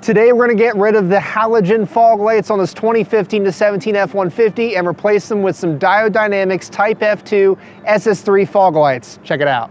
Today we're going to get rid of the halogen fog lights on this 2015 to 17 F-150 and replace them with some Diode Dynamics Type-F2 SS3 fog lights. Check it out.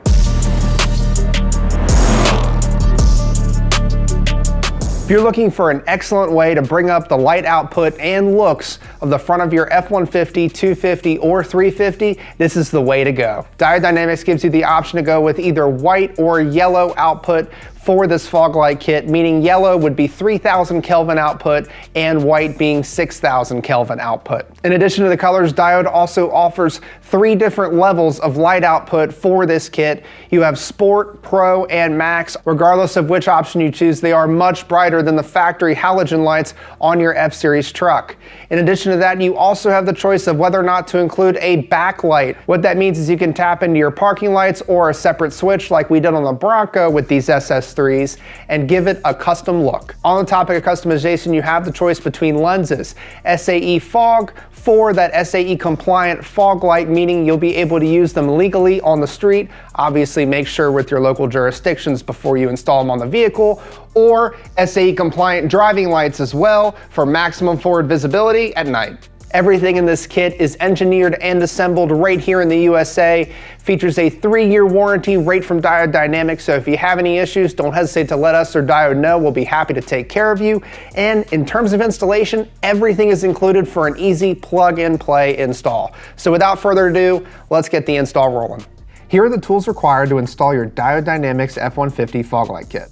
If you're looking for an excellent way to bring up the light output and looks of the front of your F-150, 250, or 350, this is the way to go. Diode Dynamics gives you the option to go with either white or yellow output for this fog light kit, meaning yellow would be 3000 Kelvin output and white being 6000 Kelvin output. In addition to the colors, Diode also offers 3 different levels of light output for this kit. You have Sport, Pro, and Max. Regardless of which option you choose, they are much brighter than the factory halogen lights on your F-Series truck. In addition to that, you also have the choice of whether or not to include a backlight. What that means is you can tap into your parking lights or a separate switch like we did on the Bronco with these SS3s and give it a custom look. On the topic of customization, you have the choice between lenses, SAE fog for that SAE compliant fog light, meaning you'll be able to use them legally on the street. Obviously make sure with your local jurisdictions before you install them on the vehicle, or SAE compliant driving lights as well for maximum forward visibility at night. Everything in this kit is engineered and assembled right here in the USA. Features a 3-year warranty right from Diode Dynamics, so if you have any issues, don't hesitate to let us or Diode know. We'll be happy to take care of you. And in terms of installation, everything is included for an easy plug-and-play install. So without further ado, let's get the install rolling. Here are the tools required to install your Diode Dynamics F-150 fog light kit.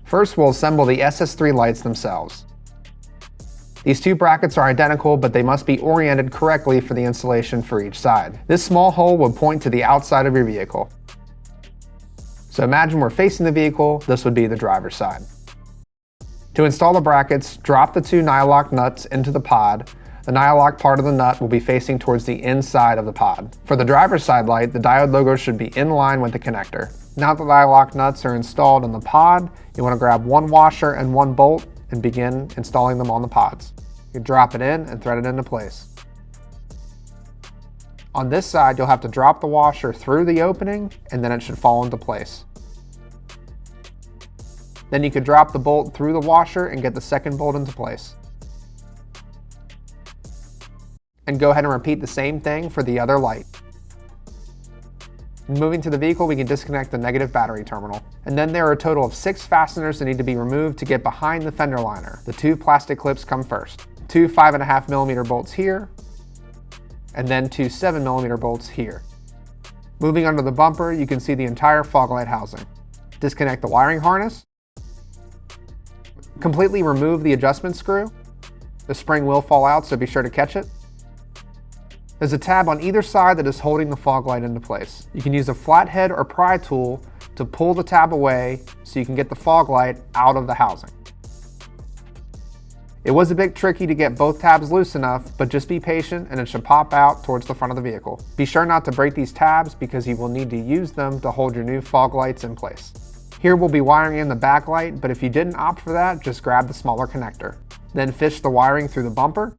First, we'll assemble the SS3 lights themselves. These 2 brackets are identical, but they must be oriented correctly for the installation for each side. This small hole would point to the outside of your vehicle. So imagine we're facing the vehicle, this would be the driver's side. To install the brackets, drop the 2 nylock nuts into the pod. The nylock part of the nut will be facing towards the inside of the pod. For the driver's side light, the diode logo should be in line with the connector. Now that the nylock nuts are installed in the pod, you want to grab 1 washer and 1 bolt and begin installing them on the pods. You drop it in and thread it into place. On this side, you'll have to drop the washer through the opening and then it should fall into place. Then you could drop the bolt through the washer and get the second bolt into place. And go ahead and repeat the same thing for the other light. Moving to the vehicle, we can disconnect the negative battery terminal. And then there are a total of 6 fasteners that need to be removed to get behind the fender liner. The 2 plastic clips come first. 2 5.5mm bolts here, and then 2 7mm bolts here. Moving under the bumper, you can see the entire fog light housing. Disconnect the wiring harness. Completely remove the adjustment screw. The spring will fall out, so be sure to catch it. There's a tab on either side that is holding the fog light into place. You can use a flathead or pry tool to pull the tab away so you can get the fog light out of the housing. It was a bit tricky to get both tabs loose enough, but just be patient and it should pop out towards the front of the vehicle. Be sure not to break these tabs because you will need to use them to hold your new fog lights in place. Here we'll be wiring in the backlight, but if you didn't opt for that, just grab the smaller connector. Then fish the wiring through the bumper,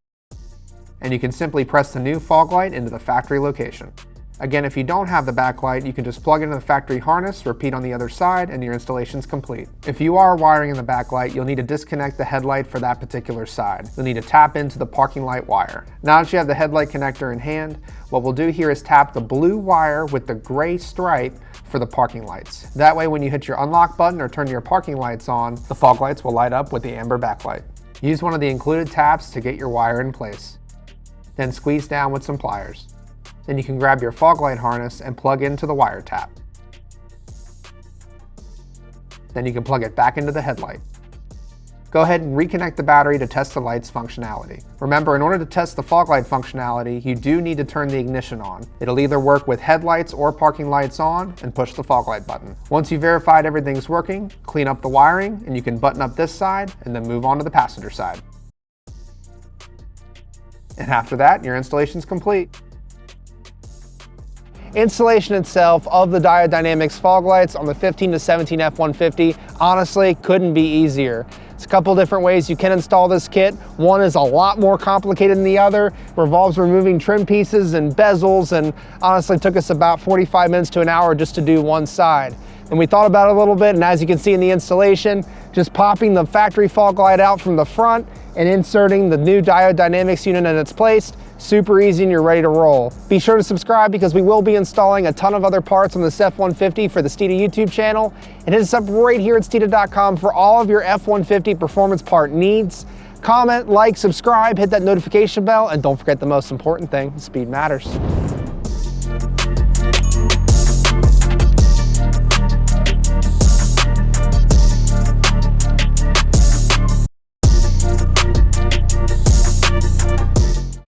and you can simply press the new fog light into the factory location. Again, if you don't have the backlight, you can just plug into the factory harness, repeat on the other side, and your installation's complete. If you are wiring in the backlight, you'll need to disconnect the headlight for that particular side. You'll need to tap into the parking light wire. Now that you have the headlight connector in hand, what we'll do here is tap the blue wire with the gray stripe for the parking lights. That way, when you hit your unlock button or turn your parking lights on, the fog lights will light up with the amber backlight. Use one of the included taps to get your wire in place. Then squeeze down with some pliers. Then you can grab your fog light harness and plug into the wire tap. Then you can plug it back into the headlight. Go ahead and reconnect the battery to test the light's functionality. Remember, in order to test the fog light functionality, you do need to turn the ignition on. It'll either work with headlights or parking lights on, and push the fog light button. Once you've verified everything's working, clean up the wiring, and you can button up this side and then move on to the passenger side. And after that, your installation's complete. Installation itself of the Diode Dynamics fog lights on the 15 to 17 F-150 honestly couldn't be easier. It's a couple different ways you can install this kit. One is a lot more complicated than the other. Revolves removing trim pieces and bezels, and honestly took us about 45 minutes to an hour just to do one side. And we thought about it a little bit, and as you can see in the installation, Just popping the factory fog light out from the front and inserting the new Diode Dynamics unit in its place. Super easy and you're ready to roll. Be sure to subscribe because we will be installing a ton of other parts on this F-150 for the Steeda YouTube channel. And hit us up right here at Steeda.com for all of your F-150 performance part needs. Comment, like, subscribe, hit that notification bell, and don't forget the most important thing, speed matters.